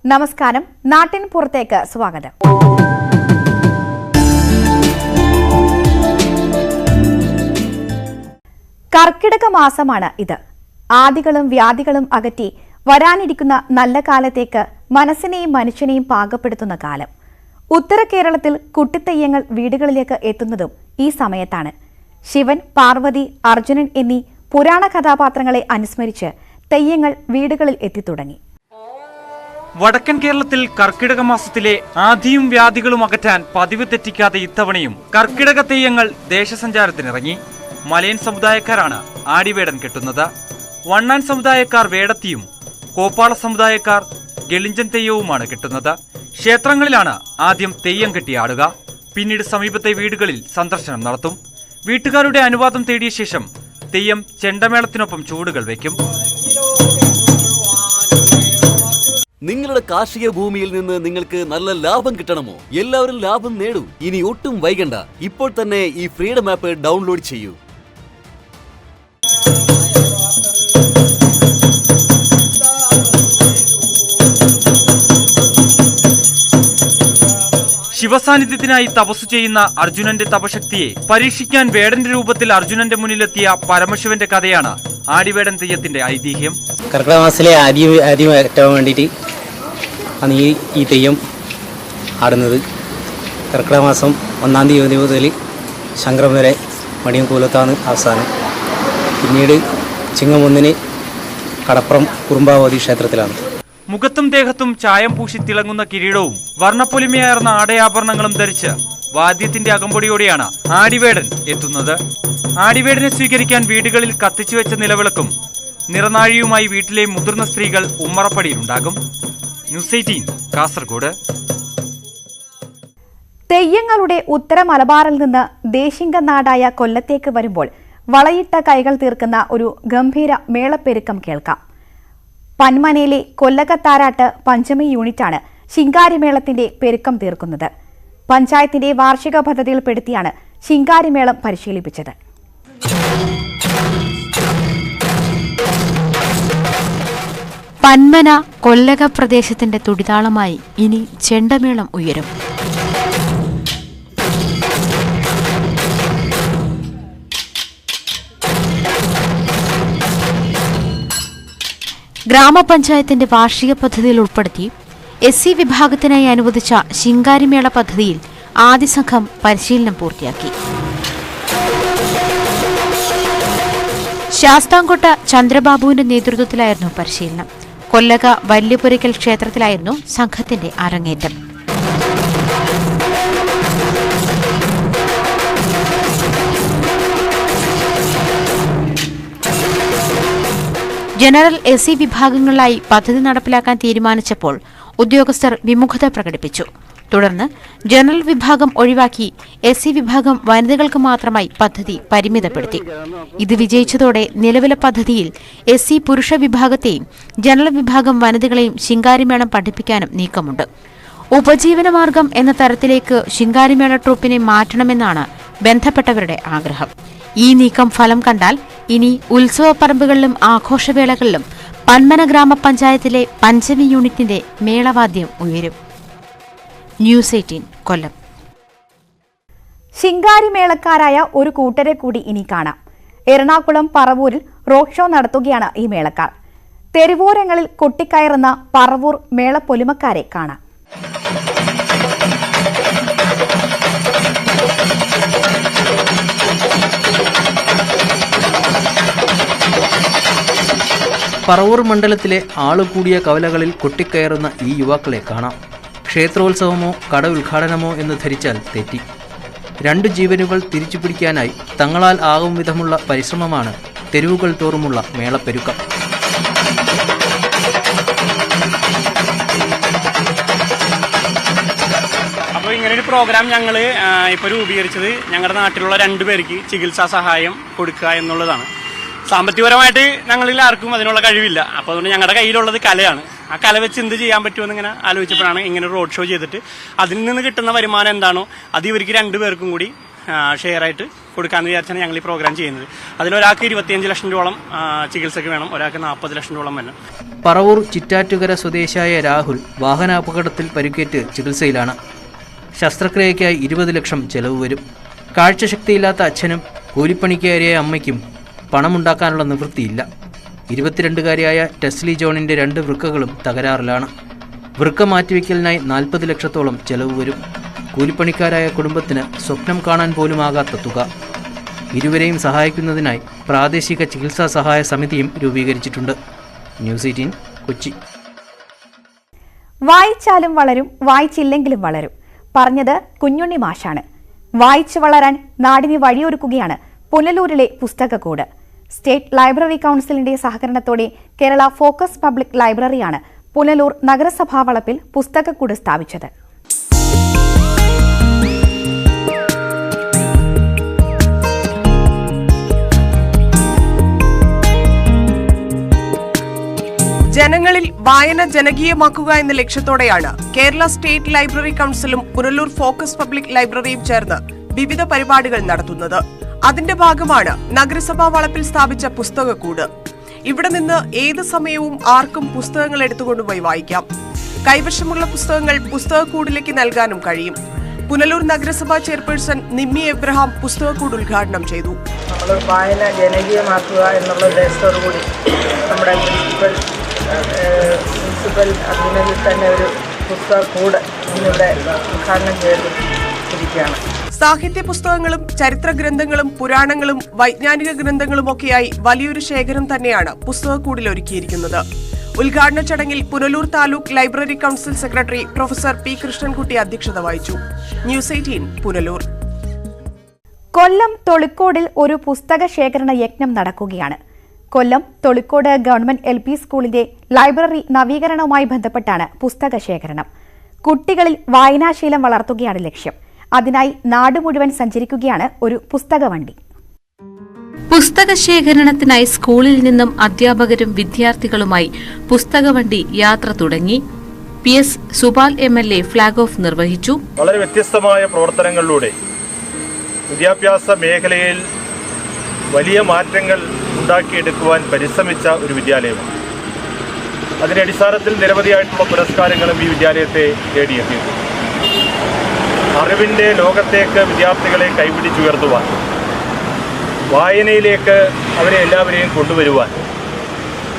നമസ്കാരം. നാട്ടിൻ പുറത്തേക്ക് സ്വാഗതം. കർക്കിടക മാസമാണ് ഇത്. ആദികളും വ്യാധികളും അകറ്റി വരാനിരിക്കുന്ന നല്ല കാലത്തേക്ക് മനസ്സിനെയും മനുഷ്യനെയും പാകപ്പെടുത്തുന്ന കാലം. ഉത്തര കേരളത്തിൽ കുട്ടിത്തെയ്യങ്ങൾ വീടുകളിലേക്ക് എത്തുന്നതും ഈ സമയത്താണ്. ശിവൻ, പാർവതി, അർജുനൻ എന്നീ പുരാണ കഥാപാത്രങ്ങളെ അനുസ്മരിച്ച് തെയ്യങ്ങൾ വീടുകളിൽ എത്തിത്തുടങ്ങി. വടക്കൻ കേരളത്തിൽ കർക്കിടക മാസത്തിലെ ആദിയും വ്യാധികളും അകറ്റാൻ പതിവ് തെറ്റിക്കാതെ ഇത്തവണയും കർക്കിടക തെയ്യങ്ങൾ ദേശസഞ്ചാരത്തിനിറങ്ങി. മലയൻ സമുദായക്കാരാണ് ആടിവേടൻ കെട്ടുന്നത്. വണ്ണാൻ സമുദായക്കാർ വേടത്തിയും കോപ്പാള സമുദായക്കാർ ഗളിഞ്ചൻ തെയ്യവുമാണ് കെട്ടുന്നത്. ക്ഷേത്രങ്ങളിലാണ് ആദ്യം തെയ്യം കെട്ടിയാടുക. പിന്നീട് സമീപത്തെ വീടുകളിൽ സന്ദർശനം നടത്തും. വീട്ടുകാരുടെ അനുവാദം തേടിയ ശേഷം തെയ്യം ചെണ്ടമേളത്തിനൊപ്പം ചൂടുകൾ വയ്ക്കും. നിങ്ങളുടെ കാർഷിക ഭൂമിയിൽ നിന്ന് നിങ്ങൾക്ക് നല്ല ലാഭം കിട്ടണമോ? എല്ലാവരും ലാഭം നേടൂ. ഇനി ഒട്ടും വൈകണ്ട. ഇപ്പോൾ തന്നെ ഈ ഫ്രീഡം ആപ്പ് ഡൗൺലോഡ് ചെയ്യൂ. ശിവസാന്നിധ്യത്തിനായി തപസ്സു ചെയ്യുന്ന അർജുനന്റെ തപശക്തിയെ പരീക്ഷിക്കാൻ വേടന്റെ രൂപത്തിൽ അർജുനന്റെ മുന്നിലെത്തിയ പരമശിവന്റെ കഥയാണ് ആടിവേടൻ തെയ്യത്തിന്റെ ഐതിഹ്യം. കർക്കിടക മാസത്തിലെ ആദ്യം ഏറ്റവും വേണ്ടിയിട്ട് ആണ് ഈ തെയ്യം ആടുന്നത്. കർക്കിടക മാസം 1-ാം തീയതി മുതൽ ശങ്കരം വരെ മടിയും കൂലത്താണ് അവസാനം. പിന്നീട് ചിങ്ങം 1-ന് കടപ്പുറം കുറുമ്പാവതി ക്ഷേത്രത്തിലാണ്. മുഖത്തും ദേഹത്തും ചായം പൂശി തിളങ്ങുന്ന കിരീടവും വർണ്ണപ്പൊലിമയാർന്ന ആടയാഭരണങ്ങളും ധരിച്ച് വാദ്യത്തിന്റെ അകമ്പടിയോടെയാണ് ആടിവേടൻ എത്തുന്നത്. ആടിവേടനെ സ്വീകരിക്കാൻ വീടുകളിൽ കത്തിച്ചു വെച്ച നിലവിളക്കും നിറനാഴിയുമായി വീട്ടിലെ മുതിർന്ന സ്ത്രീകൾ ഉമ്മറപ്പടിയിലുണ്ടാകും. ന്യൂസ് 18 കാസർഗോഡ്. തെയ്യങ്ങളുടെ ഉത്തര മലബാറിൽ നിന്ന് ദേശിംഗ നാടായ കൊല്ലത്തേക്ക് വരുമ്പോൾ വളയിട്ട കൈകൾ തീർക്കുന്ന ഒരു ഗംഭീര മേളപ്പെരുക്കം കേൾക്കാം. പന്മനയിലെ കൊല്ലകത്താരാട്ട് പഞ്ചമി യൂണിറ്റാണ് ശിങ്കാരിമേളത്തിന്റെ പെരുക്കം തീർക്കുന്നത്. പഞ്ചായത്തിന്റെ വാർഷിക പദ്ധതിയിൽപ്പെടുത്തിയാണ് ശിങ്കാരിമേളം പരിശീലിപ്പിച്ചത്. പന്മന കൊല്ലക പ്രദേശത്തിന്റെ തുടിതാളമായി ഇനി ചെണ്ടമേളം ഉയരും. ഗ്രാമപഞ്ചായത്തിന്റെ വാർഷിക പദ്ധതിയിൽ ഉൾപ്പെടുത്തി SC വിഭാഗത്തിനായി അനുവദിച്ച ശിങ്കാരിമേള പദ്ധതിയിൽ ആദ്യ സംഘം പരിശീലനം പൂർത്തിയാക്കി. ശാസ്താംകോട്ട ചന്ദ്രബാബുവിന്റെ നേതൃത്വത്തിലായിരുന്നു പരിശീലനം. കൊല്ലക വല്യപുരയ്ക്കൽ ക്ഷേത്രത്തിലായിരുന്നു സംഘത്തിന്റെ അരങ്ങേറ്റം. ജനറൽ SC വിഭാഗങ്ങളിലായി പദ്ധതി നടപ്പിലാക്കാൻ തീരുമാനിച്ചപ്പോൾ ഉദ്യോഗസ്ഥർ വിമുഖത പ്രകടിപ്പിച്ചു. തുടർന്ന് ജനറൽ വിഭാഗം ഒഴിവാക്കി SC വിഭാഗം വനിതകൾക്ക് മാത്രമായി പദ്ധതി പരിമിതപ്പെടുത്തി. ഇത് വിജയിച്ചതോടെ നിലവിലെ പദ്ധതിയിൽ SC പുരുഷ വിഭാഗത്തെയും ജനറൽ വിഭാഗം വനിതകളെയും ശിങ്കാരിമേളം പഠിപ്പിക്കാനും നീക്കമുണ്ട്. ഉപജീവനമാർഗം എന്ന തരത്തിലേക്ക് ശിങ്കാരിമേള ട്രൂപ്പിനെ മാറ്റണമെന്നാണ് ബന്ധപ്പെട്ടവരുടെ ആഗ്രഹം. ഈ നീക്കം ഫലം കണ്ടാൽ ഇനി ഉത്സവപ്പറമ്പുകളിലും ആഘോഷവേളകളിലും പന്മന ഗ്രാമപഞ്ചായത്തിലെ പഞ്ചമി യൂണിറ്റിന്റെ മേളവാദ്യം ഉയരും. ന്യൂസ് 18 കൊല്ലം. ശിങ്കാരിമേളക്കാരായ ഒരു കൂട്ടരെ കൂടി ഇനി കാണാം. എറണാകുളം പറവൂരിൽ റോഡ് ഷോ നടത്തുകയാണ് ഈ മേളക്കാർ. തെരുവോരങ്ങളിൽ കൊട്ടിക്കയറുന്ന പറവൂർ മേളപ്പൊലിമക്കാരെ കാണാം. പറവൂർ മണ്ഡലത്തിലെ ആളുകൂടിയ കവലകളിൽ കൊട്ടിക്കയറുന്ന ഈ യുവാക്കളെ കാണാം. ക്ഷേത്രോത്സവമോ കട ഉദ്ഘാടനമോ എന്ന് ധരിച്ചാൽ തെറ്റി. 2 ജീവനുകൾ തിരിച്ചുപിടിക്കാനായി തങ്ങളാൽ ആകും വിധമുള്ള പരിശ്രമമാണ് തെരുവുകൾ തോറുമുള്ള മേളപ്പെരുക്കം. അപ്പോൾ ഇങ്ങനൊരു പ്രോഗ്രാം ഞങ്ങൾ ഇപ്പോൾ രൂപീകരിച്ചത് ഞങ്ങളുടെ നാട്ടിലുള്ള 2 പേർക്ക് ചികിത്സാ സഹായം കൊടുക്കുക എന്നുള്ളതാണ്. സാമ്പത്തികപരമായിട്ട് ഞങ്ങളിൽ ആർക്കും അതിനുള്ള കഴിവില്ല. അപ്പോൾ അതുകൊണ്ട് ഞങ്ങളുടെ കയ്യിലുള്ളത് കലയാണ്. ആ കല വെച്ച് എന്ത് ചെയ്യാൻ പറ്റുമെന്ന് ഇങ്ങനെ ആലോചിച്ചപ്പോഴാണ് ഇങ്ങനെ റോഡ് ഷോ ചെയ്തിട്ട് അതിൽ നിന്ന് കിട്ടുന്ന വരുമാനം എന്താണോ അത് ഇവർക്ക് 2 പേർക്കും കൂടി ഷെയറായിട്ട് കൊടുക്കാമെന്ന് വിചാരിച്ചാണ് ഞങ്ങൾ ഈ പ്രോഗ്രാം ചെയ്യുന്നത്. അതിലൊരാൾക്ക് 25 ലക്ഷം രൂപയോളം ചികിത്സയ്ക്ക് വേണം, ഒരാൾക്ക് 40 ലക്ഷം രൂപയോളം വേണം. പറവൂർ ചിറ്റാറ്റുകര സ്വദേശിയായ രാഹുൽ വാഹനാപകടത്തിൽ പരിക്കേറ്റ് ചികിത്സയിലാണ്. ശസ്ത്രക്രിയയ്ക്കായി 20 ലക്ഷം ചെലവ് വരും. കാഴ്ചശക്തിയില്ലാത്ത അച്ഛനും കൂലിപ്പണിക്കാരിയായ അമ്മയ്ക്കും പണമുണ്ടാക്കാനുള്ള നിവൃത്തിയില്ല. 22കാരിയായ ടെസ്ലി ജോണിൻ്റെ 2 വൃക്കകളും തകരാറിലാണ്. വൃക്ക മാറ്റിവെക്കലിനായി 40 ലക്ഷത്തോളം ചെലവ് വരും. കൂലിപ്പണിക്കാരായ കുടുംബത്തിന് സ്വപ്നം കാണാൻ പോലുമാകാത്ത തുക. ഇരുവരെയും സഹായിക്കുന്നതിനായി പ്രാദേശിക ചികിത്സാ സഹായ സമിതിയും രൂപീകരിച്ചിട്ടുണ്ട്. ന്യൂസ് 18 കൊച്ചി. വായിച്ചാലും വളരും, വായിച്ചില്ലെങ്കിലും വളരും. പറഞ്ഞത് കുഞ്ഞുണ്ണി മാഷാണ്. വായിച്ചു വളരാൻ നാടിന് വഴിയൊരുക്കുകയാണ് പുനലൂരിലെ പുസ്തകക്കൂട്. സ്റ്റേറ്റ് ലൈബ്രറി കൌൺസിലിന്റെ സഹകരണത്തോടെ കേരള ഫോക്കസ് പബ്ലിക് ലൈബ്രറിയാണ് പുനലൂർ നഗരസഭാ വളപ്പിൽ പുസ്തകക്കൂട് സ്ഥാപിച്ചത്. ജനങ്ങളിൽ വായന ജനകീയമാക്കുക എന്ന ലക്ഷ്യത്തോടെയാണ് കേരള സ്റ്റേറ്റ് ലൈബ്രറി കൌൺസിലും പുനലൂർ ഫോക്കസ് പബ്ലിക് ലൈബ്രറിയും ചേർന്ന് വിവിധ പരിപാടികൾ നടത്തുന്നത്. അതിന്റെ ഭാഗമാണ് നഗരസഭാ വളപ്പിൽ സ്ഥാപിച്ച പുസ്തകക്കൂട്. ഇവിടെ നിന്ന് ഏത് സമയവും ആർക്കും പുസ്തകങ്ങൾ എടുത്തുകൊണ്ടുപോയി വായിക്കാം. കൈവശമുള്ള പുസ്തകങ്ങൾ പുസ്തകക്കൂടിലേക്ക് നൽകാനും കഴിയും. പുനലൂർ നഗരസഭാ ചെയർപേഴ്സൺ നിമ്മി എബ്രഹാം പുസ്തകക്കൂട് ഉദ്ഘാടനം ചെയ്തു. നമ്മൾ വായന ജനകീയമാക്കുക എന്നുള്ള ഉദ്ദേശത്തോടുകൂടി നമ്മുടെ മുനിസിപ്പൽ അഭിനയിൽ തന്നെ ഒരു പുസ്തകക്കൂട് ഇന്നിവിടെ ഉദ്ഘാടനം ചെയ്തിരിക്കുകയാണ്. സാഹിത്യ പുസ്തകങ്ങളും ചരിത്ര ഗ്രന്ഥങ്ങളും പുരാണങ്ങളും വൈജ്ഞാനിക ഗ്രന്ഥങ്ങളും ഒക്കെയായി വലിയൊരു ശേഖരം തന്നെയാണ് പുസ്തകക്കൂടിൽ ഒരുക്കിയിരിക്കുന്നത്. ഉദ്ഘാടന ചടങ്ങിൽ Punalur taluk library council secretary professor P Krishnankutty അധ്യക്ഷത വഹിച്ചു. ന്യൂസ് 18 പുനലൂർ. കൊല്ലം തൊളിക്കോടിൽ ഒരു പുസ്തക ശേഖരണ യജ്ഞം നടക്കുകയാണ്. കൊല്ലം തൊളിക്കോട് ഗവൺമെന്റ് LP സ്കൂളിന്റെ ലൈബ്രറി നവീകരണവുമായി ബന്ധപ്പെട്ടാണ് പുസ്തക ശേഖരണം. കുട്ടികളിൽ വായനാശീലം വളർത്തുകയാണ് ലക്ഷ്യം. അതിനായി നാട് മുഴുവൻ സഞ്ചരിക്കുകയാണ് ഒരു പുസ്തക വണ്ടി. പുസ്തക ശേഖരണത്തിനായി സ്കൂളിൽ നിന്നും അധ്യാപകരും വിദ്യാർത്ഥികളുമായി പുസ്തകവണ്ടി യാത്ര തുടങ്ങി. PS Subal MLA flag off നിർവഹിച്ചു. വളരെ വ്യത്യസ്തമായ പ്രവർത്തനങ്ങളിലൂടെ വിദ്യാഭ്യാസ മേഖലയിൽ വലിയ മാറ്റങ്ങൾ ഉണ്ടാക്കിയെടുക്കുവാൻ പരിശ്രമിച്ച ഒരു വിദ്യാലയമാണ്. അതിന്റെ അടിസ്ഥാനത്തിൽ നിരവധിയായിട്ടുള്ള പുരസ്കാരങ്ങളും ഈ വിദ്യാലയത്തെ നേടിയെത്തിയിട്ടുണ്ട്. അറിവിൻ്റെ ലോകത്തേക്ക് വിദ്യാർത്ഥികളെ കൈപിടിച്ചുയർത്തുവാൻ, വായനയിലേക്ക് അവരെ എല്ലാവരെയും കൊണ്ടുവരുവാൻ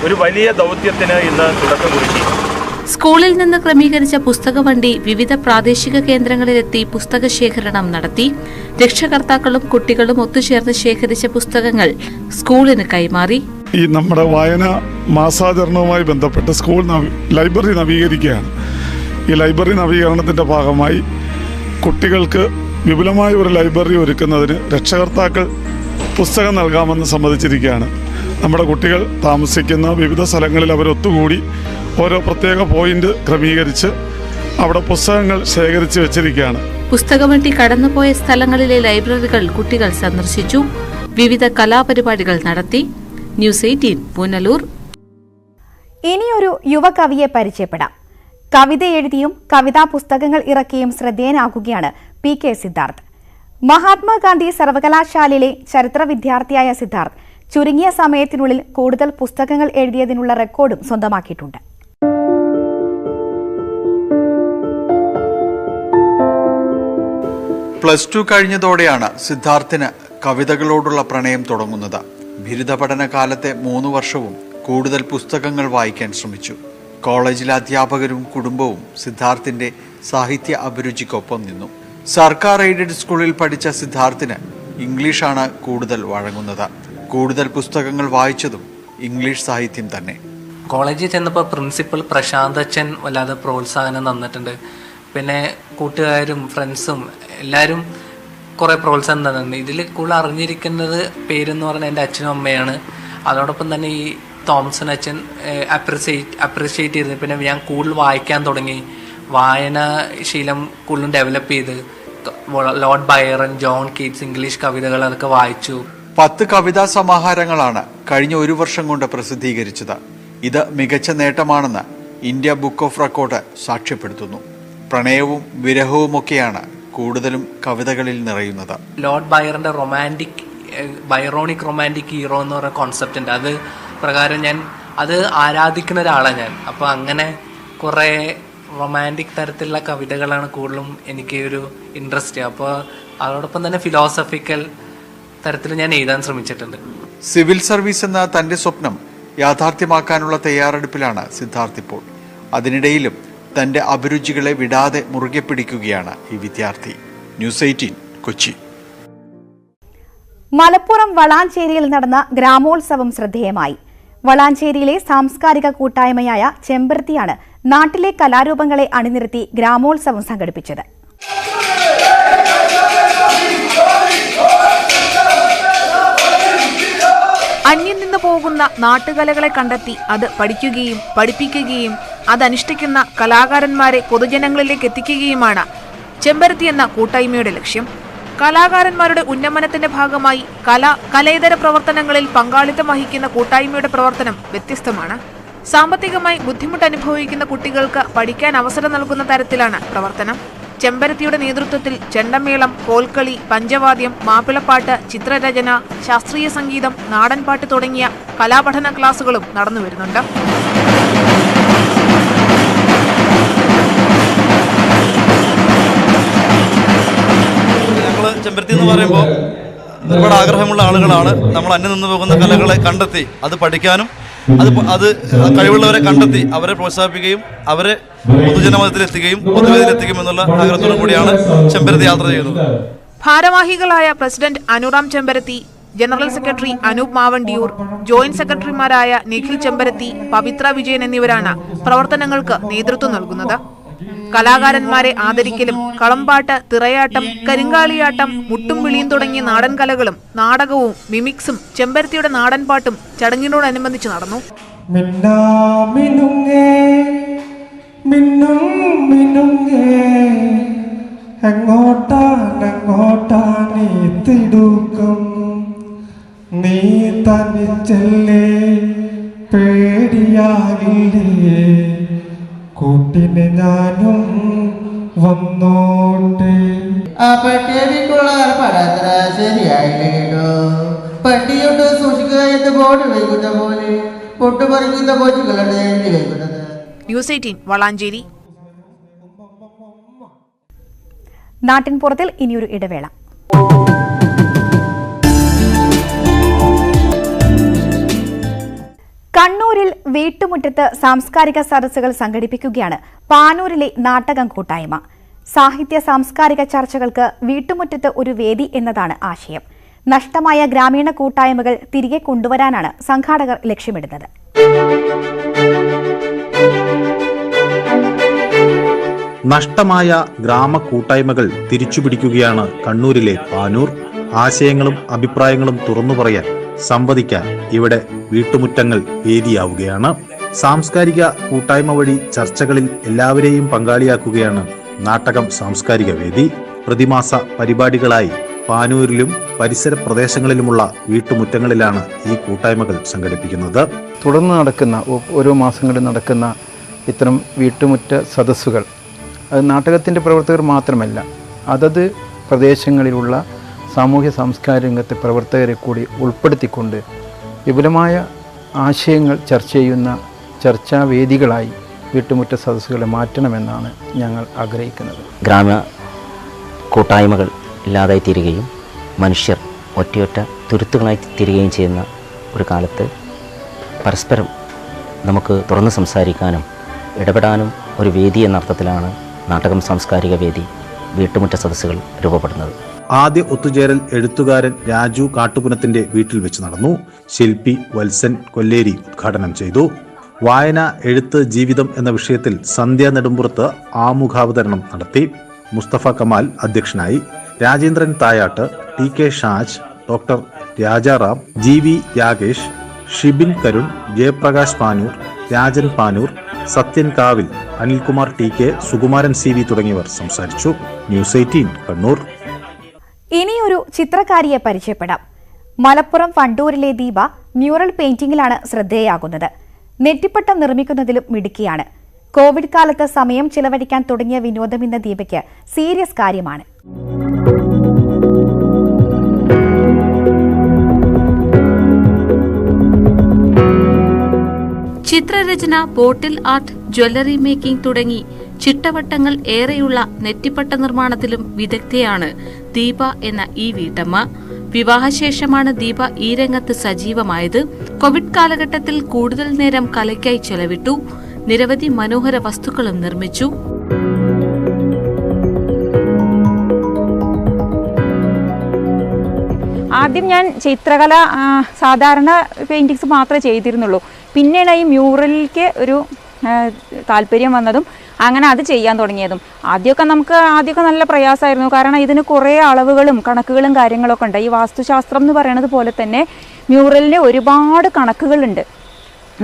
ഒരു വലിയ ദൗത്യത്തിന് ഇന്ന് തുടക്കം കുറിച്ചു. സ്കൂളിൽ നിന്ന് ക്രമീകരിച്ച പുസ്തകവണ്ടി വിവിധ പ്രാദേശിക കേന്ദ്രങ്ങളിലെത്തി പുസ്തക ശേഖരണം നടത്തി. രക്ഷകർത്താക്കളും കുട്ടികളും ഒത്തുചേർന്ന് ശേഖരിച്ച പുസ്തകങ്ങൾ സ്കൂളിന് കൈമാറി. ഈ നമ്മുടെ വായന മാസാചരണവുമായി ബന്ധപ്പെട്ട് സ്കൂൾ ലൈബ്രറി നവീകരിക്കുകയാണ്. ഈ ലൈബ്രറി നവീകരണത്തിൻ്റെ ഭാഗമായി കുട്ടികൾക്ക് വിപുലമായ ഒരു ലൈബ്രറി ഒരുക്കുന്നതിന് രക്ഷകർത്താക്കൾ പുസ്തകം നൽകാമെന്ന് സമ്മതിച്ചിരിക്കുകയാണ്. നമ്മുടെ കുട്ടികൾ താമസിക്കുന്ന വിവിധ സ്ഥലങ്ങളിൽ അവരൊത്തുകൂടി ഓരോ പ്രത്യേക പോയിന്റ് ക്രമീകരിച്ച് അവിടെ പുസ്തകങ്ങൾ ശേഖരിച്ച് വെച്ചിരിക്കുകയാണ്. പുസ്തകവണ്ടി കടന്നുപോയ സ്ഥലങ്ങളിലെ ലൈബ്രറികൾ കുട്ടികൾ സന്ദർശിച്ചു. വിവിധ കലാപരിപാടികൾ നടത്തി. ന്യൂസ് 18 പുനലൂർ. ഇനിയൊരു യുവകവിയെ പരിചയപ്പെടാം. കവിത എഴുതിയും കവിതാ പുസ്തകങ്ങൾ ഇറക്കിയും ശ്രദ്ധേയനാകുകയാണ് PK സിദ്ധാർത്ഥ്. മഹാത്മാഗാന്ധി സർവകലാശാലയിലെ ചരിത്ര വിദ്യാർത്ഥിയായ സിദ്ധാർത്ഥ് ചുരുങ്ങിയ സമയത്തിനുള്ളിൽ കൂടുതൽ പുസ്തകങ്ങൾ എഴുതിയതിനുള്ള റെക്കോർഡും സ്വന്തമാക്കിയിട്ടുണ്ട്. +2 കഴിഞ്ഞതോടെയാണ് സിദ്ധാർത്ഥിന് കവിതകളോടുള്ള പ്രണയം തുടങ്ങുന്നത്. ബിരുദ പഠന കാലത്തെ 3 വർഷവും കൂടുതൽ പുസ്തകങ്ങൾ വായിക്കാൻ ശ്രമിച്ചു. കോളേജിലെ അധ്യാപകരും കുടുംബവും സിദ്ധാർത്ഥിന്റെ സാഹിത്യ അഭിരുചിക്കൊപ്പം നിന്നു. സർക്കാർ എയ്ഡഡ് സ്കൂളിൽ പഠിച്ച സിദ്ധാർത്ഥിന് ഇംഗ്ലീഷാണ് കൂടുതൽ വഴങ്ങുന്നത്. കൂടുതൽ പുസ്തകങ്ങൾ വായിച്ചതും ഇംഗ്ലീഷ് സാഹിത്യം തന്നെ. കോളേജിൽ ചെന്നപ്പോൾ പ്രിൻസിപ്പൽ പ്രശാന്ത് അച്ഛൻ വല്ലാതെ പ്രോത്സാഹനം തന്നിട്ടുണ്ട്. പിന്നെ കൂട്ടുകാരും ഫ്രണ്ട്സും എല്ലാവരും കുറേ പ്രോത്സാഹനം തന്നിട്ടുണ്ട്. ഇതിൽ കൂടുതൽ അറിഞ്ഞിരിക്കുന്നത് പേരെന്ന് പറഞ്ഞാൽ എൻ്റെ അച്ഛനും അമ്മയാണ്. അതോടൊപ്പം തന്നെ ഈ തോംസൺ അച്ഛൻ അപ്രിഷ്യേറ്റ് ചെയ്ത് പിന്നെ ഞാൻ കൂടുതൽ വായിക്കാൻ തുടങ്ങി. വായനാശീലം കൂടുതലും ഡെവലപ്പ് ചെയ്ത് Lord Byron, John Keats English കവിതകൾ അതൊക്കെ വായിച്ചു. 10 കവിതാ സമാഹാരങ്ങളാണ് കഴിഞ്ഞ 1 വർഷം കൊണ്ട് പ്രസിദ്ധീകരിച്ചത്. ഇത് മികച്ച നേട്ടമാണെന്ന് ഇന്ത്യ ബുക്ക് ഓഫ് റെക്കോർഡ് സാക്ഷ്യപ്പെടുത്തുന്നു. പ്രണയവും വിരഹവുമൊക്കെയാണ് കൂടുതലും കവിതകളിൽ നിറയുന്നത്. ലോർഡ് ബൈറന്റെ ബൈറോണിക് റൊമാൻറ്റിക് ഹീറോ എന്ന് പറയുന്ന കോൺസെപ്റ്റ് ഉണ്ട്. അത് പ്രകാരം ഞാൻ അത് ആരാധിക്കുന്ന ഒരാളാണ് ഞാൻ. അപ്പോൾ അങ്ങനെ കുറേ റൊമാൻറ്റിക് തരത്തിലുള്ള കവിതകളാണ് കൂടുതലും എനിക്ക് ഒരു ഇൻട്രസ്റ്റ്. അപ്പോൾ അതോടൊപ്പം തന്നെ ഫിലോസഫിക്കൽ തരത്തിൽ ഞാൻ എഴുതാൻ ശ്രമിച്ചിട്ടുണ്ട്. സിവിൽ സർവീസ് എന്ന തന്റെ സ്വപ്നം യാഥാർത്ഥ്യമാക്കാനുള്ള തയ്യാറെടുപ്പിലാണ് സിദ്ധാർത്ഥ് ഇപ്പോൾ. അതിനിടയിലും തന്റെ അഭിരുചികളെ വിടാതെ മുറുകെ പിടിക്കുകയാണ് ഈ വിദ്യാർത്ഥി. ന്യൂസ് 18 കൊച്ചി. മലപ്പുറം വളാഞ്ചേരിയിൽ നടന്ന ഗ്രാമോത്സവം ശ്രദ്ധേയമായി. വളാഞ്ചേരിയിലെ സാംസ്കാരിക കൂട്ടായ്മയായ ചെമ്പരത്തിയാണ് നാട്ടിലെ കലാരൂപങ്ങളെ അണിനിരത്തി ഗ്രാമോത്സവം സംഘടിപ്പിച്ചത്. അന്യം നിന്നു പോകുന്ന നാട്ടുകലകളെ കണ്ടെത്തി അത് പഠിക്കുകയും പഠിപ്പിക്കുകയും അതനുഷ്ഠിക്കുന്ന കലാകാരന്മാരെ പൊതുജനങ്ങളിലേക്ക് എത്തിക്കുകയുമാണ് ചെമ്പരത്തി എന്ന കൂട്ടായ്മയുടെ ലക്ഷ്യം. കലാകാരന്മാരുടെ ഉന്നമനത്തിന്റെ ഭാഗമായി കലേതര പ്രവർത്തനങ്ങളിൽ പങ്കാളിത്തം വഹിക്കുന്ന കൂട്ടായ്മയുടെ പ്രവർത്തനം വ്യത്യസ്തമാണ്. സാമ്പത്തികമായി ബുദ്ധിമുട്ട് അനുഭവിക്കുന്ന കുട്ടികൾക്ക് പഠിക്കാൻ അവസരം നൽകുന്ന തരത്തിലാണ് പ്രവർത്തനം. ചെമ്പരത്തിയുടെ നേതൃത്വത്തിൽ ചെണ്ടമേളം, കോൽക്കളി, പഞ്ചവാദ്യം, മാപ്പിളപ്പാട്ട്, ചിത്രരചന, ശാസ്ത്രീയ സംഗീതം, നാടൻപാട്ട് തുടങ്ങിയ കലാപഠന ക്ലാസുകളും നടന്നുവരുന്നുണ്ട്. ഞങ്ങൾ ചെമ്പരത്തി എന്ന് പറയുമ്പോൾ ഒരുപാട് ആഗ്രഹമുള്ള ആളുകളാണ്. നമ്മൾ അന്യം നിന്ന് പോകുന്ന കലകളെ കണ്ടെത്തി അത് പഠിക്കാനും അത് കഴിവുള്ളവരെ കണ്ടെത്തി അവരെ പ്രോത്സാഹിപ്പിക്കുകയും അവരെ പൊതുജനമതത്തിലെത്തുകയും പൊതുവേദിയിലെത്തിക്കും എന്നുള്ള ആഗ്രഹത്തോടു കൂടിയാണ് ചെമ്പരത്തി യാത്ര ചെയ്യുന്നത്. ഭാരവാഹികളായ പ്രസിഡന്റ് അനുറാം ചെമ്പരത്തി, general secretary Anoop Mavandiyur, joint സെക്രട്ടറിമാരായ നിഖിൽ ചെമ്പരത്തി, പവിത്ര വിജയൻ എന്നിവരാണ് പ്രവർത്തനങ്ങൾക്ക് നേതൃത്വം നൽകുന്നത്. കലാകാരന്മാരെ ആദരിക്കലും കളമ്പാട്ട്, തിറയാട്ടം, കരിങ്കാളിയാട്ടം, മുട്ടും വിളിയും തുടങ്ങിയ നാടൻ കലകളും നാടകവും മിമിക്സും ചെമ്പരത്തിയുടെ നാടൻപാട്ടും ചടങ്ങിനോടനുബന്ധിച്ച് നടന്നു. നീ തനിച്ചല്ലേ പേടിയാകില്ലേ കൂട്ടിന് ഞാനും വന്നോട്ടെ. ആ പെട്ടിയുള്ള പരാത്ര ശരിയായില്ല കേട്ടോ. പട്ടിയോട്ട് സൂക്ഷിക്കുക എന്ന് ബോർഡ് വയ്ക്കുന്ന പോലെ പൊട്ടുപറിക്കുന്ന കൊച്ചുകളുടെ എഴുതി വയ്ക്കുന്നത്. ന്യൂസ് 18 വളാഞ്ചേരി. നാട്ടിൻപുറത്തിൽ ഇനിയൊരു ഇടവേള. കണ്ണൂരിൽ വീട്ടുമുറ്റത്ത് സാംസ്കാരിക സദസ്സുകൾ സംഘടിപ്പിക്കുകയാണ് പാനൂരിലെ നാട്ടകം കൂട്ടായ്മ. സാഹിത്യ സാംസ്കാരിക ചർച്ചകൾക്ക് വീട്ടുമുറ്റത്ത് ഒരു വേദി എന്നതാണ് ആശയം. നഷ്ടമായ ഗ്രാമീണ കൂട്ടായ്മകൾ തിരികെ കൊണ്ടുവരാനാണ് സംഘാടകർ ലക്ഷ്യമിടുന്നത്. നഷ്ടമായ ഗ്രാമ കൂട്ടായ്മകൾ തിരിച്ചുപിടിക്കുകയാണ് കണ്ണൂരിലെ പാനൂർ. ആശയങ്ങളും അഭിപ്രായങ്ങളും തുറന്നു പറയാൻ, സംവദിക്കാൻ ഇവിടെ വീട്ടുമുറ്റങ്ങൾ വേദിയാവുകയാണ്. സാംസ്കാരിക കൂട്ടായ്മ വഴി ചർച്ചകളിൽ എല്ലാവരെയും പങ്കാളിയാക്കുകയാണ് നാട്ടകം സാംസ്കാരിക വേദി. പ്രതിമാസ പരിപാടികളായി പാനൂരിലും പരിസര പ്രദേശങ്ങളിലുമുള്ള വീട്ടുമുറ്റങ്ങളിലാണ് ഈ കൂട്ടായ്മകൾ സംഘടിപ്പിക്കുന്നത്. തുടർന്ന് നടക്കുന്ന ഓരോ മാസങ്ങളിൽ നടക്കുന്ന ഇത്തരം വീട്ടുമുറ്റ സദസ്സുകൾ അത് നാട്ടകത്തിൻ്റെ പ്രവർത്തകർ മാത്രമല്ല, അതത് പ്രദേശങ്ങളിലുള്ള സാമൂഹ്യ സാംസ്കാരിക രംഗത്തെ പ്രവർത്തകരെ കൂടി ഉൾപ്പെടുത്തിക്കൊണ്ട് വിപുലമായ ആശയങ്ങൾ ചർച്ച ചെയ്യുന്ന ചർച്ചാവേദികളായി വീട്ടുമുറ്റ സദസ്സുകളെ മാറ്റണമെന്നാണ് ഞങ്ങൾ ആഗ്രഹിക്കുന്നത്. ഗ്രാമ കൂട്ടായ്മകൾ ഇല്ലാതായി തീരുകയും മനുഷ്യർ ഒറ്റയൊറ്റ തുരുത്തുകളായി തീരുകയും ചെയ്യുന്ന ഒരു കാലത്ത് പരസ്പരം നമുക്ക് തുറന്ന് സംസാരിക്കാനും ഇടപെടാനും ഒരു വേദി എന്ന അർത്ഥത്തിലാണ് നാട്ടകം സാംസ്കാരിക വേദി വീട്ടുമുറ്റ സദസ്സുകൾ രൂപപ്പെടുന്നത്. ആദ്യ ഒത്തുചേരൽ എഴുത്തുകാരൻ രാജു കാട്ടുപുനത്തിന്റെ വീട്ടിൽ വെച്ച് നടന്നു. ശില്പി വത്സൻ കൊല്ലേരി ഉദ്ഘാടനം ചെയ്തു. വായന, എഴുത്ത്, ജീവിതം എന്ന വിഷയത്തിൽ സന്ധ്യ നെടുമ്പുറത്ത് ആമുഖാവതരണം നടത്തി. മുസ്തഫ കമാൽ അധ്യക്ഷനായി. Rajendran Thayatt, T K Shaj, doctor Rajaram, G V Rakesh, Shibin Karun, Jayaprakash Panoor, Rajan Panoor, Sathyan Kavil, Anilkumar T K, Sukumaran C V തുടങ്ങിയവർ സംസാരിച്ചു. ന്യൂസ് 18 കണ്ണൂർ. ഇനിയൊരു ചിത്രകാരിയെ പരിചയപ്പെടാം. മലപ്പുറം വണ്ടൂരിലെ ദീപ മ്യൂറൽ പെയിന്റിംഗിലാണ് ശ്രദ്ധേയാകുന്നത്. നെറ്റിപ്പട്ടം നിർമ്മിക്കുന്നതിലും മിടുക്കിയാണ്. കോവിഡ് കാലത്ത് സമയം ചിലവഴിക്കാൻ തുടങ്ങിയ വിനോദം ഇന്ന് ദീപയ്ക്ക് സീരിയസ് കാര്യമാണ്. ചിത്രരചന, ബോട്ടിൽ ആർട്ട്, ജ്വല്ലറി മേക്കിംഗ് തുടങ്ങി ചിട്ടവട്ടങ്ങൾ ഏറെയുള്ള നെറ്റിപ്പട്ട നിർമ്മാണത്തിലും വിദഗ്ധയാണ് ദീപ എന്ന ഈ വീട്ടമ്മ. വിവാഹശേഷമാണ് ദീപ ഈ രംഗത്ത് സജീവമായത്. കോവിഡ് കാലഘട്ടത്തിൽ കൂടുതൽ നേരം കലയ്ക്കായി ചെലവിട്ടു. നിരവധി മനോഹര വസ്തുക്കളും നിർമ്മിച്ചു. ആദ്യം ഞാൻ ചിത്രകല സാധാരണ പെയിൻറ്റിങ്സ് മാത്രമേ ചെയ്തിരുന്നുള്ളൂ. പിന്നീട് ഈ മ്യൂറലിലേക്ക് ഒരു താല്പര്യം വന്നതും അങ്ങനെ അത് ചെയ്യാൻ തുടങ്ങിയതും. ആദ്യമൊക്കെ നല്ല പ്രയാസമായിരുന്നു. കാരണം ഇതിന് കുറേ അളവുകളും കണക്കുകളും കാര്യങ്ങളൊക്കെ ഉണ്ട്. ഈ വാസ്തുശാസ്ത്രം എന്ന് പറയുന്നത് പോലെ തന്നെ മ്യൂറലിന് ഒരുപാട് കണക്കുകളുണ്ട്.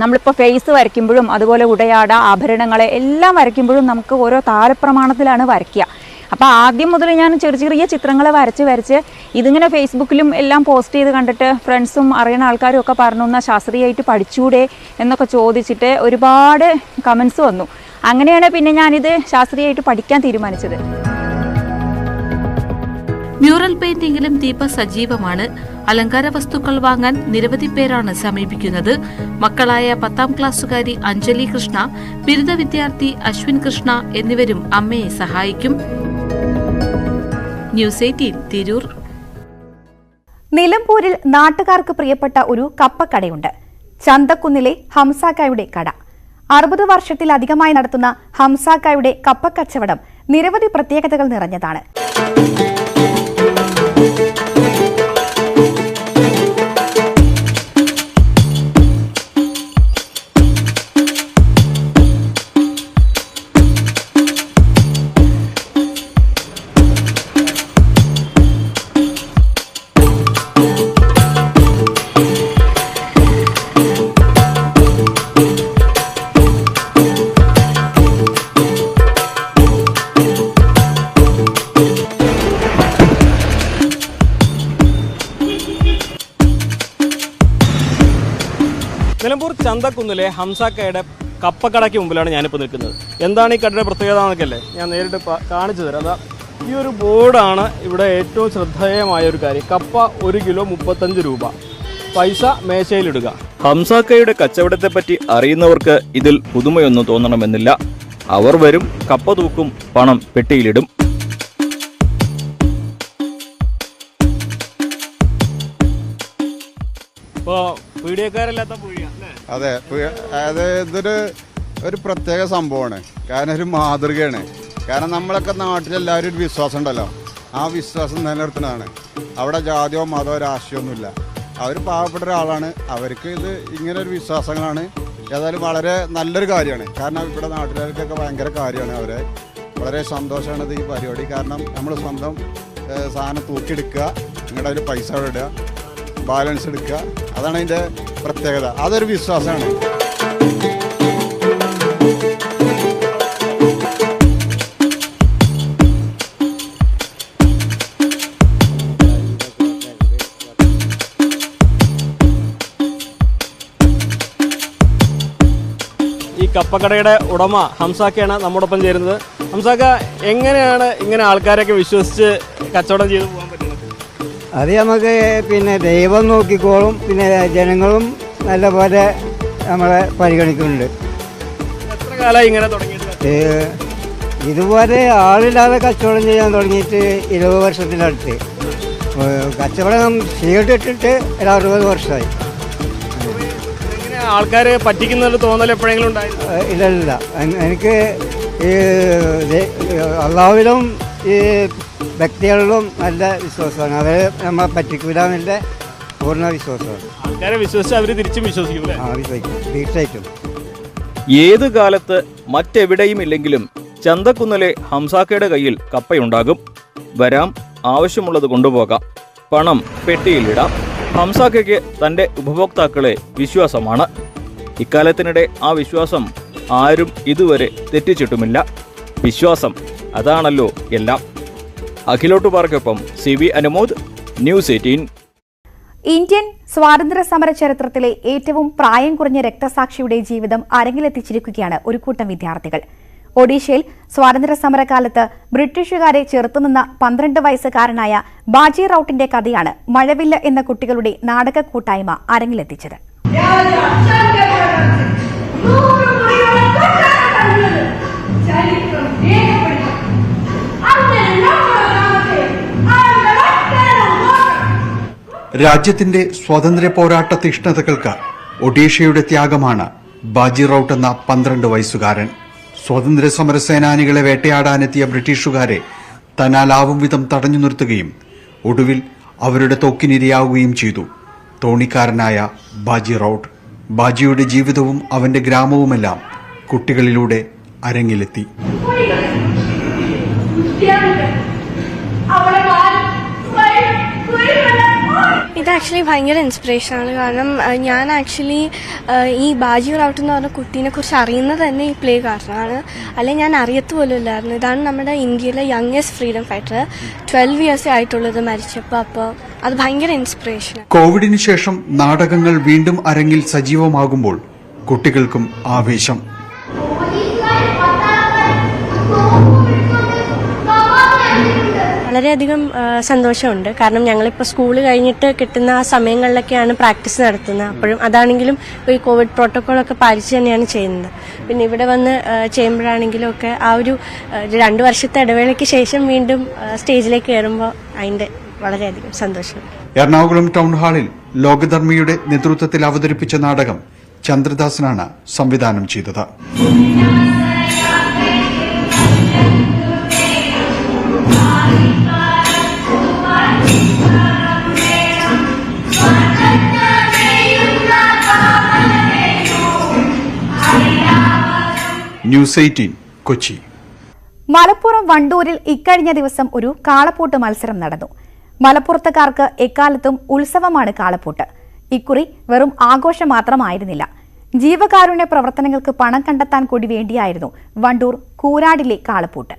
നമ്മളിപ്പോൾ ഫേസ് വരയ്ക്കുമ്പോഴും അതുപോലെ ഉടയാട, ആഭരണങ്ങളെ എല്ലാം വരയ്ക്കുമ്പോഴും നമുക്ക് ഓരോ താരപ്രമാണത്തിലാണ് വരയ്ക്കുക. അപ്പോൾ ആദ്യം മുതൽ ഞാൻ ചെറിയ ചിത്രങ്ങൾ വരച്ച് ഇതിങ്ങനെ ഫേസ്ബുക്കിലും എല്ലാം പോസ്റ്റ് ചെയ്ത് കണ്ടിട്ട് ഫ്രണ്ട്സും അറിയുന്ന ആൾക്കാരും ഒക്കെ പറഞ്ഞു, എന്നാൽ ശാസ്ത്രീയമായിട്ട് പഠിച്ചൂടെ എന്നൊക്കെ ചോദിച്ചിട്ട് ഒരുപാട് കമൻസ് വന്നു. അങ്ങനെയാണ് പിന്നെ ഞാനിത് ശാസ്ത്രീയമായിട്ട് പഠിക്കാൻ തീരുമാനിച്ചത്. മ്യൂറൽ പെയിന്റിംഗിലും ദീപ സജീവമാണ്. അലങ്കാര വസ്തുക്കൾ വാങ്ങാൻ നിരവധി പേരാണ് സമീപിക്കുന്നത്. മക്കളായ 10ാം ക്ലാസ്സുകാരി അഞ്ജലി കൃഷ്ണ, ബിരുദ വിദ്യാർത്ഥി അശ്വിൻ കൃഷ്ണ എന്നിവരും അമ്മയെ സഹായിക്കും. ന്യൂസ് 18 തിരൂർ. നിലമ്പൂരിൽ നാട്ടുകാർക്ക് പ്രിയപ്പെട്ട ഒരു കപ്പക്കടയുണ്ട്. ചന്തക്കുന്നിലെ ഹംസാക്കായുടെ കട. 60 വർഷത്തിലധികമായി നടത്തുന്ന ഹംസാക്കായുടെ കപ്പക്കച്ചവടം നിരവധി പ്രത്യേകതകൾ നിറഞ്ഞതാണ്. നിലമ്പൂർ ചന്തക്കുന്നിലെ ഹംസാക്കയുടെ കപ്പക്കടയ്ക്ക് മുമ്പിലാണ് ഞാനിപ്പോൾ നിൽക്കുന്നത്. എന്താണ് ഈ കടയുടെ പ്രത്യേകത എന്നൊക്കെയല്ലേ ഞാൻ നേരിട്ട് കാണിച്ചു തരാം. അതാ ഈ ഒരു ബോർഡാണ് ഇവിടെ ഏറ്റവും ശ്രദ്ധേയമായ ഒരു കാര്യം. കപ്പ 1 കിലോ 35 രൂപ, പൈസ മേശയിലിടുക. ഹംസാക്കയുടെ കച്ചവടത്തെപ്പറ്റി അറിയുന്നവർക്ക് ഇതിൽ പുതുമയൊന്നും തോന്നണമെന്നില്ല. അവർ വരും, കപ്പ തൂക്കും, പണം പെട്ടിയിലിടും. ഇപ്പോൾ പീഡിയക്കാരല്ലാത്ത പൂഴിയാണ്. അതെ, അത് ഇതൊരു പ്രത്യേക സംഭവമാണ്. കാരണം ഒരു മാതൃകയാണ്. കാരണം നമ്മളൊക്കെ നാട്ടിലെല്ലാവരും ഒരു വിശ്വാസം ഉണ്ടല്ലോ, ആ വിശ്വാസം നിലനിർത്തുന്നതാണ്. അവിടെ ജാതിയോ മതമോ രാഷ്ട്രീയമൊന്നുമില്ല. അവർ പാവപ്പെട്ട ഒരാളാണ്, അവർക്ക് ഇത് ഇങ്ങനെ ഒരു വിശ്വാസങ്ങളാണ്. ഏതായാലും വളരെ നല്ലൊരു കാര്യമാണ്. കാരണം ഇവിടെ നാട്ടുകാർക്കൊക്കെ ഭയങ്കര കാര്യമാണ്. അവരെ വളരെ സന്തോഷമാണിത് ഈ പരിപാടി. കാരണം നമ്മൾ സ്വന്തം സാധനം തൂക്കിയെടുക്കുക, നിങ്ങളുടെ അതിൽ പൈസ ഇടുക, ബാലൻസ് എടുക്കുക, അതാണ് അതിൻ്റെ പ്രത്യേകത. അതൊരു വിശ്വാസമാണ്. ഈ കപ്പക്കടയുടെ ഉടമ ഹംസാക്കയാണ് നമ്മോടൊപ്പം ചേരുന്നത്. ഹംസാക്ക, എങ്ങനെയാണ് ഇങ്ങനെ ആൾക്കാരൊക്കെ വിശ്വസിച്ച് കച്ചവടം ചെയ്തു പോകാൻ പറ്റുന്നത്? അത് നമുക്ക് പിന്നെ ദൈവം നോക്കിക്കോളും, പിന്നെ ജനങ്ങളും നല്ലപോലെ നമ്മളെ പരിഗണിക്കുന്നുണ്ട്. എത്ര കാലമായി ഇങ്ങനെ തുടങ്ങിയിട്ട്? ഇതുപോലെ ആളില്ലാതെ കച്ചവടം ചെയ്യാൻ തുടങ്ങിയിട്ട് 20 വർഷത്തിനടുത്ത്. കച്ചവടം ചെയ്തിട്ടിട്ട് 60 വർഷമായി. ആൾക്കാർ പറ്റിക്കുന്ന തോന്നൽ എപ്പോഴെങ്കിലും ഉണ്ടായിരുന്നു? ഇല്ല. എനിക്ക് ഈ അള്ളാഹുവിലും ഈ വ്യക്തികളിലും നല്ല വിശ്വാസമാണ്. അവർ നമ്മളെ പറ്റിക്കൂല എന്നുള്ള പൂർണ്ണ വിശ്വാസമാണ്. ആൾക്കാരെ വിശ്വസിച്ച് അവർ തിരിച്ചും വിശ്വസിക്കും. തീർച്ചയായിട്ടും. ഏത് കാലത്ത് മറ്റെവിടെയും ഇല്ലെങ്കിലും ചന്തക്കുന്നിലെ ഹംസാക്കയുടെ കയ്യിൽ കപ്പയുണ്ടാകും. വരാം, ആവശ്യമുള്ളത് കൊണ്ടുപോകാം, പണം പെട്ടിയിലിടാം. ഹംസാക്കയ്ക്ക് തൻ്റെ ഉപഭോക്താക്കളെ വിശ്വാസമാണ്. ഇക്കാലത്തിനിടെ ആ വിശ്വാസം ആരും ഇതുവരെ തെറ്റിച്ചിട്ടുമില്ല. വിശ്വാസം അതാണല്ലോ എല്ലാം. അഖിലോട്ടുപാറയ്ക്കൊപ്പം CV അനുമോദ്, ന്യൂസ് 18. ഇന്ത്യൻ സ്വാതന്ത്ര്യ സമര ചരിത്രത്തിലെ ഏറ്റവും പ്രായം കുറഞ്ഞ രക്തസാക്ഷിയുടെ ജീവിതം അരങ്ങിലെത്തിച്ചിരിക്കുകയാണ് ഒരു കൂട്ടം വിദ്യാർത്ഥികൾ. ഒഡീഷയിൽ സ്വാതന്ത്ര്യ സമരകാലത്ത് ബ്രിട്ടീഷുകാരെ ചെറുത്തുനിന്ന 12 വയസ്സുകാരനായ ബാജി റൌട്ടിന്റെ കഥയാണ് മഴവില്ല് എന്ന കുട്ടികളുടെ നാടക കൂട്ടായ്മ അരങ്ങിലെത്തിച്ചത്. രാജ്യത്തിന്റെ സ്വാതന്ത്ര്യ പോരാട്ട തീഷ്ണതകൾക്ക് ഒഡീഷയുടെ ത്യാഗമാണ് ബാജി റൌട്ട് എന്ന 12 വയസ്സുകാരൻ. സ്വാതന്ത്ര്യ സമര സേനാനികളെ വേട്ടയാടാനെത്തിയ ബ്രിട്ടീഷുകാരെ തന്നാലാവും വിധം തടഞ്ഞു നിർത്തുകയും ഒടുവിൽ അവരുടെ തോക്കിനിരയാവുകയും ചെയ്തു തോണിക്കാരനായ ബാജി റൌട്ട്. ബാജിയുടെ ജീവിതവും അവന്റെ ഗ്രാമവുമെല്ലാം കുട്ടികളിലൂടെ അരങ്ങിലെത്തി. ഇത് ആക്ച്വലി ഭയങ്കര ഇൻസ്പിറേഷനാണ്. കാരണം ഞാൻ ആക്ച്വലി ഈ ബാജി റൌട്ട് എന്ന് പറഞ്ഞ കുട്ടീനെ കുറിച്ച് അറിയുന്നത് തന്നെ ഈ പ്ലേ കാരണമാണ്. അല്ലെങ്കിൽ ഞാൻ അറിയത്ത് പോലും ഇല്ലായിരുന്നു. ഇതാണ് നമ്മുടെ ഇന്ത്യയിലെ യങ്ങസ്റ്റ് ഫ്രീഡം ഫൈറ്റർ. 12 ഇയേഴ്സേ ആയിട്ടുള്ളത് മരിച്ചപ്പോൾ. അപ്പോൾ അത് ഭയങ്കര ഇൻസ്പിറേഷൻ. കോവിഡിന് ശേഷം നാടകങ്ങൾ വീണ്ടും അരങ്ങിൽ സജീവമാകുമ്പോൾ കുട്ടികൾക്കും ആവേശം. വളരെയധികം സന്തോഷമുണ്ട്. കാരണം ഞങ്ങളിപ്പോൾ സ്കൂൾ കഴിഞ്ഞിട്ട് കിട്ടുന്ന ആ സമയങ്ങളിലൊക്കെയാണ് പ്രാക്ടീസ് നടത്തുന്നത്. അപ്പോഴും അതാണെങ്കിലും ഈ കോവിഡ് പ്രോട്ടോക്കോളൊക്കെ പാലിച്ച് തന്നെയാണ് ചെയ്യുന്നത്. പിന്നെ ഇവിടെ വന്ന് ചെയ്യുമ്പോഴാണെങ്കിലും ഒക്കെ ആ ഒരു 2 വർഷത്തെ ഇടവേളയ്ക്ക് ശേഷം വീണ്ടും സ്റ്റേജിലേക്ക് കയറുമ്പോൾ അതിൻ്റെ വളരെയധികം സന്തോഷം. എറണാകുളം ടൗൺ ഹാളിൽ ലോകധർമ്മിയുടെ നേതൃത്വത്തിൽ അവതരിപ്പിച്ച നാടകം ചന്ദ്രദാസനാണ് സംവിധാനം ചെയ്തത്. ന്യൂസ് 18 കൊച്ചി. മലപ്പുറം വണ്ടൂരിൽ ഇക്കഴിഞ്ഞ ദിവസം ഒരു കാളപ്പൂട്ട് മത്സരം നടന്നു. മലപ്പുറത്തുകാർക്ക് എക്കാലത്തും ഉത്സവമാണ് കാളപ്പൂട്ട്. ഇക്കുറി വെറും ആഘോഷം മാത്രമായിരുന്നില്ല. ജീവകാരുണ്യ പ്രവർത്തനങ്ങൾക്ക് പണം കണ്ടെത്താൻ കൂടി വേണ്ടിയായിരുന്നു വണ്ടൂർ കൂരാടിലെ കാളപ്പൂട്ട്.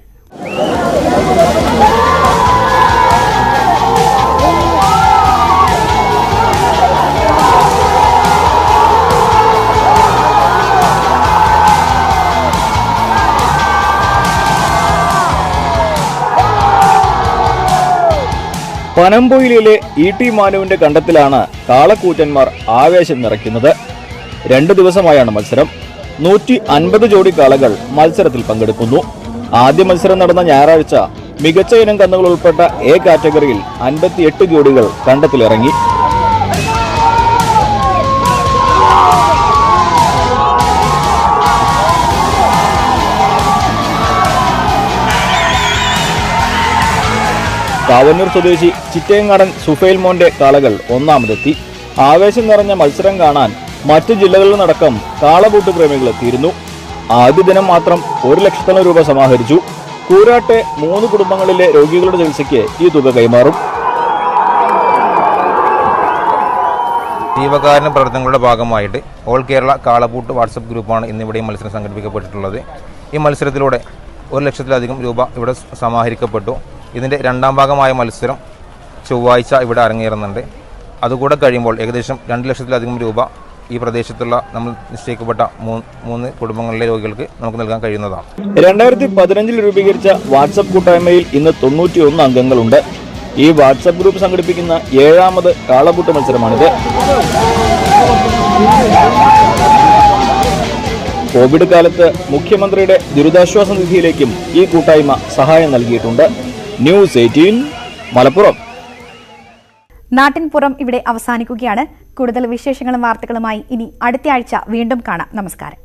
പനമ്പൊയിലിലെ ഇ.ടി. മാനുവിന്റെ കണ്ടത്തിലാണ് കാളക്കൂറ്റന്മാർ ആവേശം നിറയ്ക്കുന്നത്. 2 ദിവസമായാണ് മത്സരം. 150 ജോഡി കാളകൾ മത്സരത്തിൽ പങ്കെടുക്കുന്നു. ആദ്യ മത്സരം നടന്ന ഞായറാഴ്ച മികച്ച ഇനം കന്നുകൾ ഉൾപ്പെട്ട എ കാറ്റഗറിയിൽ 58 ജോഡികൾ കണ്ടത്തിലിറങ്ങി. കാവന്നൂർ സ്വദേശി ചിറ്റയങ്ങാടൻ സുഫൈൽ മോന്റെ കാളകൾ ഒന്നാമതെത്തി. ആവേശം നിറഞ്ഞ മത്സരം കാണാൻ മറ്റു ജില്ലകളിൽ കാളപൂട്ട് പ്രേമികൾ എത്തിയിരുന്നു. ആദ്യ ദിനം മാത്രം 1 ലക്ഷത്തോളം രൂപ സമാഹരിച്ചു. കൂരാട്ടെ 3 കുടുംബങ്ങളിലെ രോഗികളുടെ ചികിത്സയ്ക്ക് ഈ തുക കൈമാറും. ജീവകാരുണ്യ പ്രവർത്തനങ്ങളുടെ ഭാഗമായിട്ട് ഓൾ കേരള കാളപൂട്ട് വാട്സപ്പ് ഗ്രൂപ്പാണ് ഇന്നിവിടെ മത്സരം സംഘടിപ്പിക്കപ്പെട്ടിട്ടുള്ളത്. ഈ മത്സരത്തിലൂടെ 1 ലക്ഷത്തിലധികം രൂപ ഇവിടെ സമാഹരിക്കപ്പെട്ടു. ഇതിൻ്റെ 2ാം ഭാഗമായ മത്സരം ചൊവ്വാഴ്ച ഇവിടെ അരങ്ങേറുന്നുണ്ട്. അതുകൂടെ കഴിയുമ്പോൾ ഏകദേശം 2 ലക്ഷത്തിലധികം രൂപ ഈ പ്രദേശത്തുള്ള നമ്മൾ നിശ്ചയിക്കപ്പെട്ട 3 കുടുംബങ്ങളിലെ രോഗികൾക്ക് നമുക്ക് നൽകാൻ കഴിയുന്നതാണ്. 2015 രൂപീകരിച്ച വാട്സപ്പ് കൂട്ടായ്മയിൽ ഇന്ന് 91 അംഗങ്ങളുണ്ട്. ഈ വാട്സപ്പ് ഗ്രൂപ്പ് സംഘടിപ്പിക്കുന്ന 7ാമത് കാളപൂട്ട് മത്സരമാണിത്. കോവിഡ് കാലത്ത് മുഖ്യമന്ത്രിയുടെ ദുരിതാശ്വാസ നിധിയിലേക്കും ഈ കൂട്ടായ്മ സഹായം നൽകിയിട്ടുണ്ട്. ന്യൂസ് 18 മലപ്പുറം. നാട്ടിൻപുറം ഇവിടെ അവസാനിക്കുകയാണ്. കൂടുതൽ വിശേഷങ്ങളും വാർത്തകളുമായി ഇനി അടുത്ത ആഴ്ച വീണ്ടും കാണാം. നമസ്കാരം.